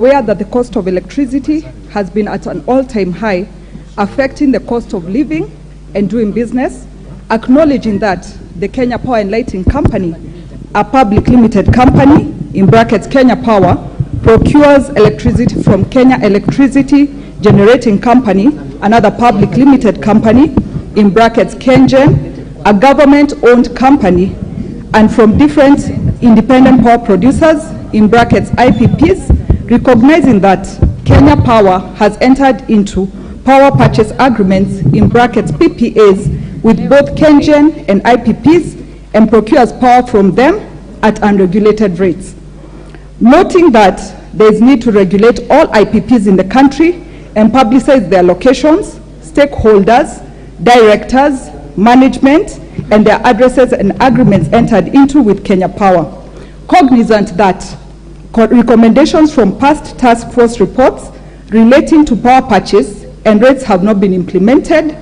Aware that the cost of electricity has been at an all-time high, affecting the cost of living and doing business, acknowledging that the Kenya Power and Lighting Company, a public limited company, in brackets Kenya Power, procures electricity from Kenya Electricity Generating Company, another public limited company, in brackets KenGen, a government-owned company, and from different independent power producers, in brackets IPPs, recognizing that Kenya Power has entered into power purchase agreements, in brackets PPAs, with both KenGen and IPPs, and procures power from them at unregulated rates. Noting that there is need to regulate all IPPs in the country and publicize their locations, stakeholders, directors, management, and their addresses and agreements entered into with Kenya Power. Cognizant that recommendations from past task force reports relating to power purchase and rates have not been implemented,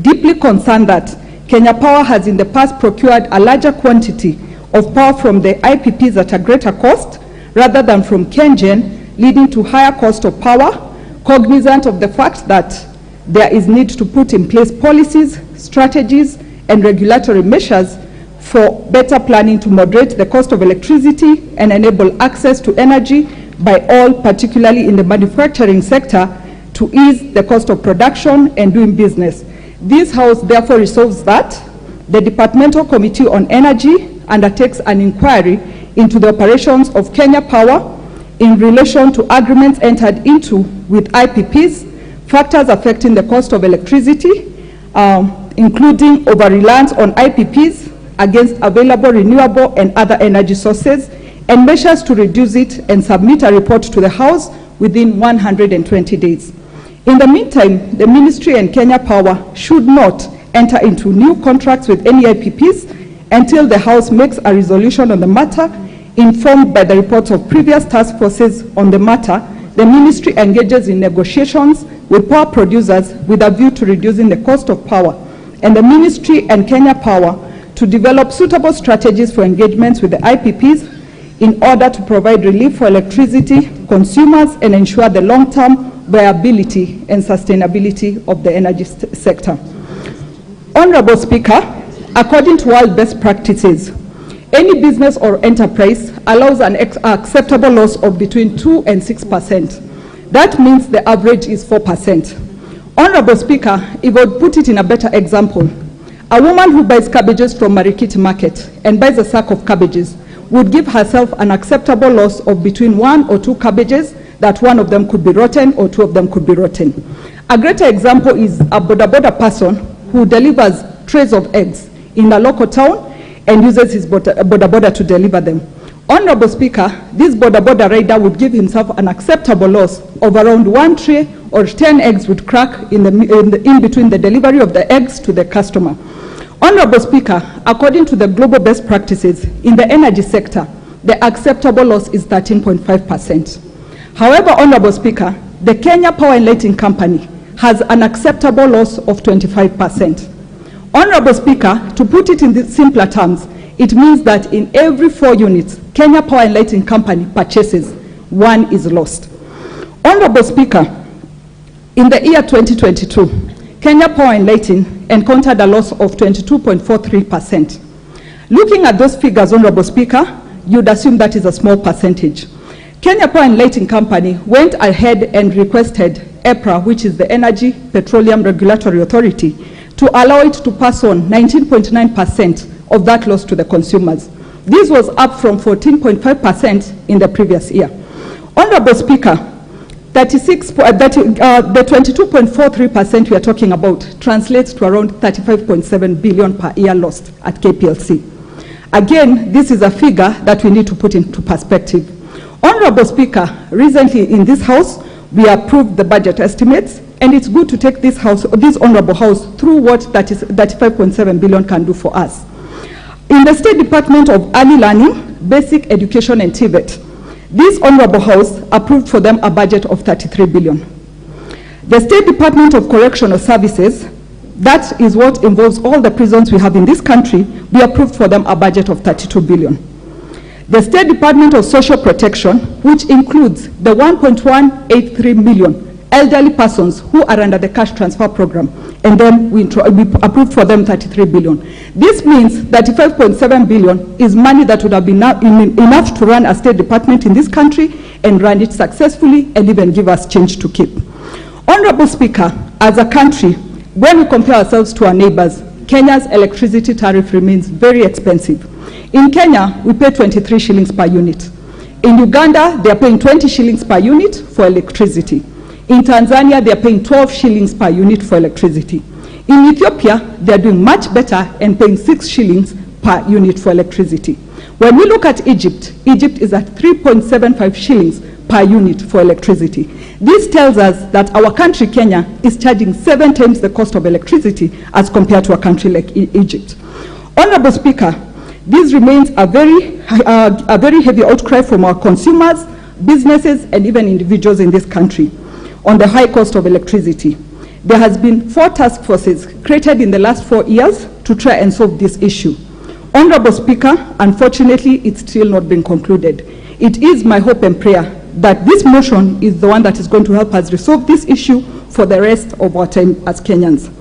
deeply concerned that Kenya Power has in the past procured a larger quantity of power from the IPPs at a greater cost rather than from KenGen, leading to higher cost of power, cognizant of the fact that there is need to put in place policies, strategies, and regulatory measures for better planning to moderate the cost of electricity and enable access to energy by all, particularly in the manufacturing sector, to ease the cost of production and doing business. This House therefore resolves that the Departmental Committee on Energy undertakes an inquiry into the operations of Kenya Power in relation to agreements entered into with IPPs, factors affecting the cost of electricity, including over-reliance on IPPs against available renewable and other energy sources, and measures to reduce it, and submit a report to the House within 120 days. In the meantime, the Ministry and Kenya Power should not enter into new contracts with any IPPs until the House makes a resolution on the matter. Informed by the reports of previous task forces on the matter, the Ministry engages in negotiations with power producers with a view to reducing the cost of power, and the Ministry and Kenya Power to develop suitable strategies for engagements with the IPPs in order to provide relief for electricity consumers and ensure the long-term viability and sustainability of the energy sector. Honorable Speaker, according to world best practices, any business or enterprise allows an acceptable loss of between 2 and 6%. That means the average is 4%. Honorable Speaker, if I would put it in a better example, a woman who buys cabbages from Marikiti Market and buys a sack of cabbages would give herself an acceptable loss of between 1 or 2 cabbages, that one of them could be rotten or 2 of them could be rotten. A greater example is a boda person who delivers trays of eggs in a local town and uses his boda to deliver them. Honorable Speaker, this boda rider would give himself an acceptable loss of around 1 tray or 10 eggs would crack in between the delivery of the eggs to the customer. Honorable Speaker, according to the global best practices in the energy sector, the acceptable loss is 13.5%. However, Honorable Speaker, the Kenya Power and Lighting Company has an acceptable loss of 25%. Honorable Speaker, to put it in the simpler terms, it means that in every 4 units Kenya Power and Lighting Company purchases, 1 is lost. Honorable Speaker, in the year 2022, Kenya Power and Lighting encountered a loss of 22.43%. Looking at those figures, Honorable Speaker, you'd assume that is a small percentage. Kenya Power and Lighting Company went ahead and requested EPRA, which is the Energy Petroleum Regulatory Authority, to allow it to pass on 19.9% of that loss to the consumers. This was up from 14.5% in the previous year. Honorable Speaker, the 22.43% we are talking about translates to around 35.7 billion per year lost at KPLC. Again, this is a figure that we need to put into perspective. Honorable Speaker, recently in this House, we approved the budget estimates, and it's good to take this Honorable House through what 35.7 billion can do for us. In the State Department of Early Learning, Basic Education and TVET, this Honorable House approved for them a budget of 33 billion. The State Department of Correctional Services, that is what involves all the prisons we have in this country, we approved for them a budget of 32 billion. The State Department of Social Protection, which includes the 1.183 million elderly persons who are under the cash transfer program, and then we approved for them 33 billion. This means that 5.7 billion is money that would have been enough to run a state department in this country and run it successfully and even give us change to keep. Honorable Speaker, as a country, when we compare ourselves to our neighbors, Kenya's electricity tariff remains very expensive. In Kenya, we pay 23 shillings per unit. In Uganda, they are paying 20 shillings per unit for electricity. In Tanzania, they are paying 12 shillings per unit for electricity. In Ethiopia, they are doing much better and paying 6 shillings per unit for electricity. When we look at Egypt, Egypt is at 3.75 shillings per unit for electricity. This tells us that our country, Kenya, is charging 7 times the cost of electricity as compared to a country like Egypt. Honorable Speaker, this remains a very heavy outcry from our consumers, businesses, and even individuals in this country on the high cost of electricity. There has been 4 task forces created in the last 4 years to try and solve this issue. Honorable Speaker, unfortunately, it's still not been concluded. It is my hope and prayer that this motion is the one that is going to help us resolve this issue for the rest of our time as Kenyans.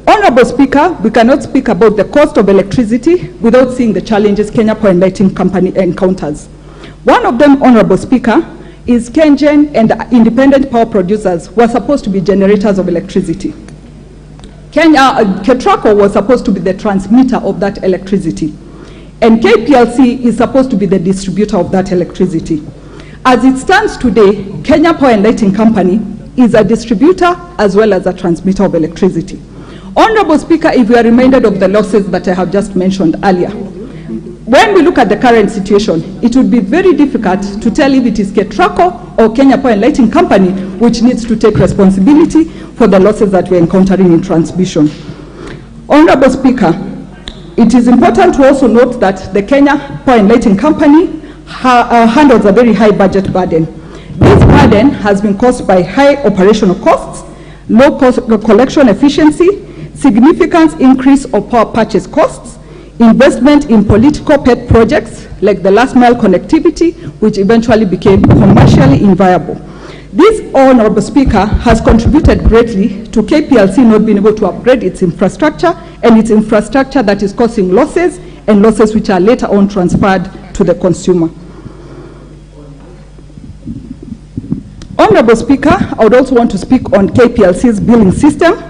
Honorable Speaker, we cannot speak about the cost of electricity without seeing the challenges Kenya Power and Lighting Company encounters. One of them, Honorable Speaker, is KenGen and the independent power producers were supposed to be generators of electricity. KETRACO was supposed to be the transmitter of that electricity. And KPLC is supposed to be the distributor of that electricity. As it stands today, Kenya Power and Lighting Company is a distributor as well as a transmitter of electricity. Honorable Speaker, if we are reminded of the losses that I have just mentioned earlier, when we look at the current situation, it would be very difficult to tell if it is KETRACO or Kenya Power and Lighting Company which needs to take responsibility for the losses that we're encountering in transmission. Honorable Speaker, it is important to also note that the Kenya Power and Lighting Company handles a very high budget burden. This burden has been caused by high operational costs, low collection efficiency, significant increase of power purchase costs, investment in political pet projects like the last mile connectivity, which eventually became commercially inviable. This, Honorable Speaker, has contributed greatly to KPLC not being able to upgrade its infrastructure, and its infrastructure that is causing losses, and losses which are later on transferred to the consumer. Honorable Speaker, I would also want to speak on KPLC's billing system.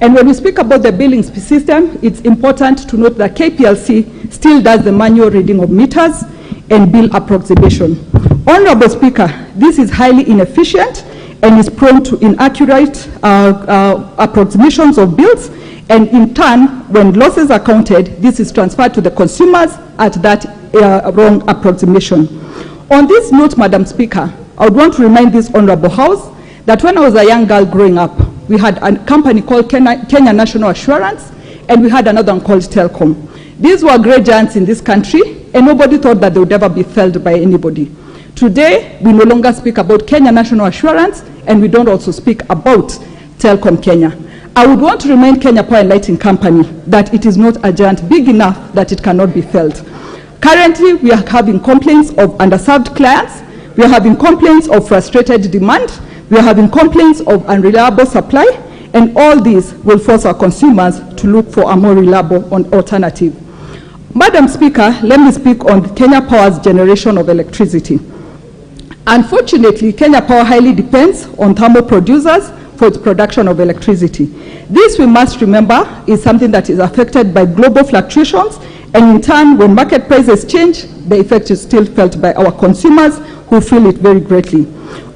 And when we speak about the billing system, it's important to note that KPLC still does the manual reading of meters and bill approximation. Honorable Speaker, this is highly inefficient and is prone to inaccurate approximations of bills, and in turn, when losses are counted, this is transferred to the consumers at that wrong approximation. On this note, Madam Speaker, I would want to remind this Honorable House that when I was a young girl growing up, we had a company called Kenya National Assurance, and we had another one called Telcom. These were great giants in this country, and nobody thought that they would ever be felled by anybody. Today, we no longer speak about Kenya National Assurance, and we don't also speak about Telcom Kenya. I would want to remind Kenya Power and Lighting Company that it is not a giant big enough that it cannot be felled. Currently, we are having complaints of underserved clients, we are having complaints of frustrated demand, we are having complaints of unreliable supply, and all these will force our consumers to look for a more reliable alternative. Madam Speaker, let me speak on Kenya Power's generation of electricity. Unfortunately, Kenya Power highly depends on thermal producers for its production of electricity. This, we must remember, is something that is affected by global fluctuations, and in turn, when market prices change, the effect is still felt by our consumers who feel it very greatly.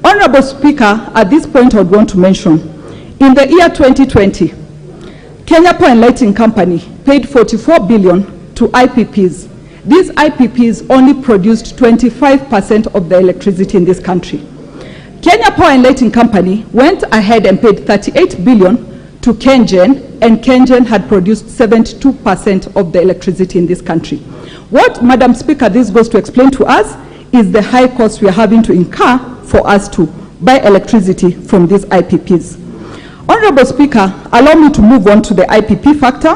Honorable Speaker, at this point I would want to mention, in the year 2020, Kenya Power and Lighting Company paid 44 billion to IPPs. These IPPs only produced 25% of the electricity in this country. Kenya Power and Lighting Company went ahead and paid 38 billion to KenGen, and KenGen had produced 72% of the electricity in this country. What, Madam Speaker, this goes to explain to us is the high cost we are having to incur for us to buy electricity from these IPPs. Honorable Speaker, allow me to move on to the IPP factor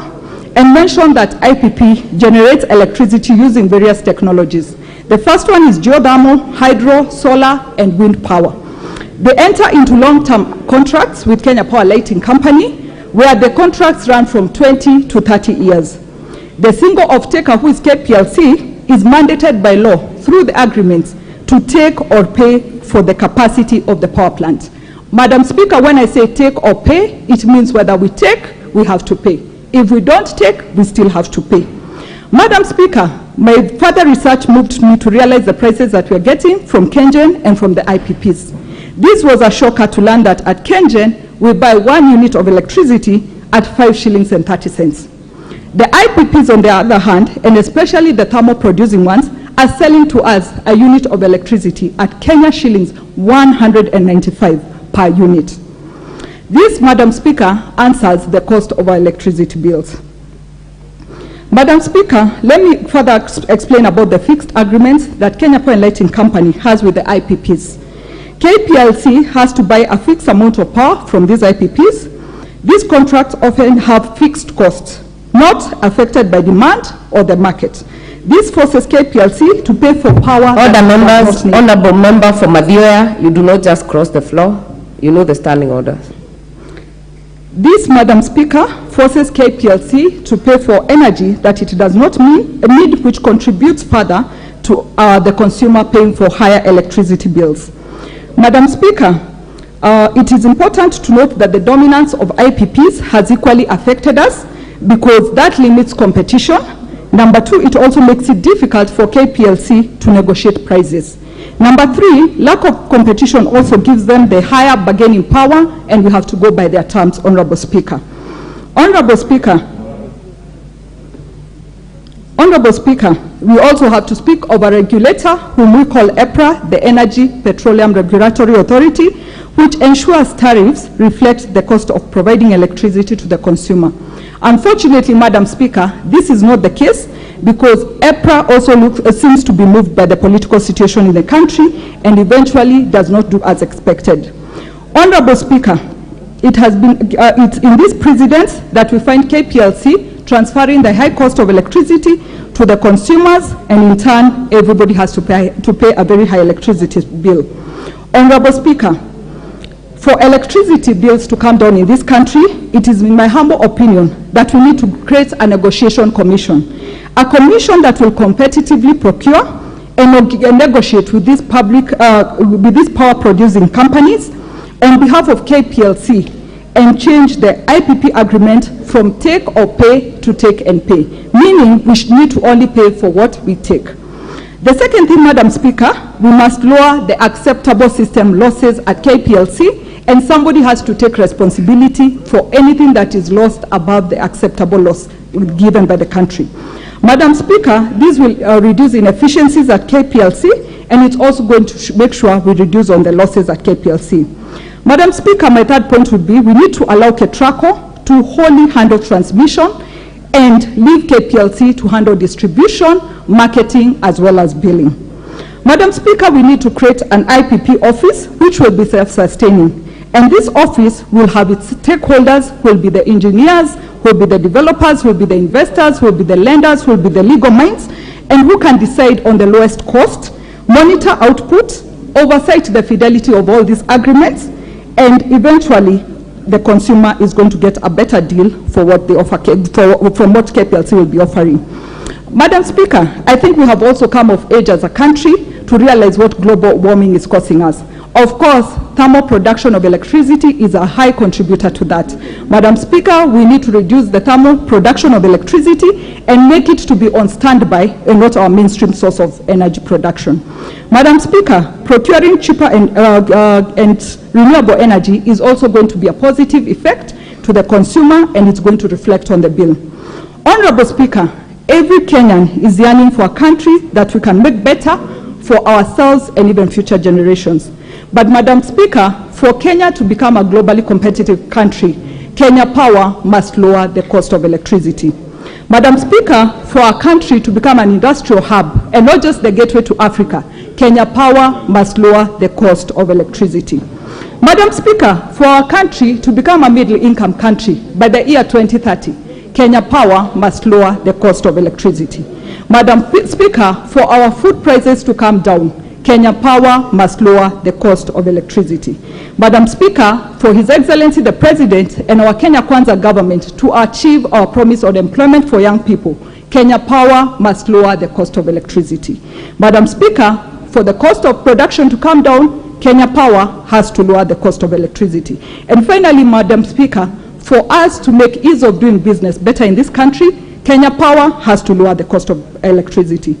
and mention that IPP generates electricity using various technologies. The first one is geothermal, hydro, solar, and wind power. They enter into long-term contracts with Kenya Power Lighting Company, where the contracts run from 20 to 30 years. The single off-taker, who is KPLC, is mandated by law through the agreements to take or pay for the capacity of the power plant. Madam Speaker, when I say take or pay, it means whether we take, we have to pay. If we don't take, we still have to pay. Madam Speaker, my further research moved me to realize the prices that we're getting from KenGen and from the IPPs. This was a shocker to learn that at KenGen, we buy 1 unit of electricity at 5 shillings and 30 cents. The IPPs, on the other hand, and especially the thermal producing ones, are selling to us a unit of electricity at Kenya shillings 195 per unit. This, Madam Speaker, answers the cost of our electricity bills. Madam Speaker, let me further explain about the fixed agreements that Kenya Power and Lighting Company has with the IPPs. KPLC has to buy a fixed amount of power from these IPPs. These contracts often have fixed costs, not affected by demand or the market. This forces KPLC to pay for power. Order members, Honorable Member for Mathioya, you do not just cross the floor. You know the standing orders. This, Madam Speaker, forces KPLC to pay for energy that it does not need, which contributes further to the consumer paying for higher electricity bills. Madam Speaker, it is important to note that the dominance of IPPs has equally affected us because that limits competition. Number 2, it also makes it difficult for KPLC to negotiate prices. Number 3, lack of competition also gives them the higher bargaining power, and we have to go by their terms, Honorable Speaker. Honorable Speaker, we also have to speak of a regulator whom we call EPRA, the Energy Petroleum Regulatory Authority, which ensures tariffs reflect the cost of providing electricity to the consumer. Unfortunately, Madam Speaker, this is not the case because EPRA also seems to be moved by the political situation in the country and eventually does not do as expected. Honorable Speaker, it has been it's in this precedent that we find KPLC transferring the high cost of electricity to the consumers, and in turn, everybody has to pay a very high electricity bill. Honorable Speaker, for electricity bills to come down in this country, it is in my humble opinion that we need to create a negotiation commission. A commission that will competitively procure and negotiate with these power producing companies on behalf of KPLC and change the IPP agreement from take or pay to take and pay, meaning we need to only pay for what we take. The second thing, Madam Speaker, we must lower the acceptable system losses at KPLC, and somebody has to take responsibility for anything that is lost above the acceptable loss given by the country. Madam Speaker, this will reduce inefficiencies at KPLC, and it's also going to make sure we reduce on the losses at KPLC. Madam Speaker, my third point would be we need to allow KETRACO to wholly handle transmission and leave KPLC to handle distribution, marketing, as well as billing. Madam Speaker, we need to create an IPP office which will be self-sustaining. And this office will have its stakeholders, who will be the engineers, who will be the developers, who will be the investors, who will be the lenders, who will be the legal minds, and who can decide on the lowest cost, monitor output, oversight the fidelity of all these agreements, and eventually the consumer is going to get a better deal for what they offer, from what KPLC will be offering. Madam Speaker, I think we have also come of age as a country to realize what global warming is causing us. Of course, thermal production of electricity is a high contributor to that. Madam Speaker, we need to reduce the thermal production of electricity and make it to be on standby and not our mainstream source of energy production. Madam Speaker, procuring cheaper and renewable energy is also going to be a positive effect to the consumer, and it's going to reflect on the bill. Honorable Speaker, every Kenyan is yearning for a country that we can make better for ourselves and even future generations. But Madam Speaker, for Kenya to become a globally competitive country, Kenya Power must lower the cost of electricity. Madam Speaker, for our country to become an industrial hub and not just the gateway to Africa, Kenya Power must lower the cost of electricity. Madam Speaker, for our country to become a middle-income country by the year 2030, Kenya Power must lower the cost of electricity. Madam Speaker, for our food prices to come down, Kenya Power must lower the cost of electricity. Madam Speaker, for His Excellency the President and our Kenya Kwanza government to achieve our promise on employment for young people, Kenya Power must lower the cost of electricity. Madam Speaker, for the cost of production to come down, Kenya Power has to lower the cost of electricity. And finally, Madam Speaker, for us to make ease of doing business better in this country, Kenya Power has to lower the cost of electricity.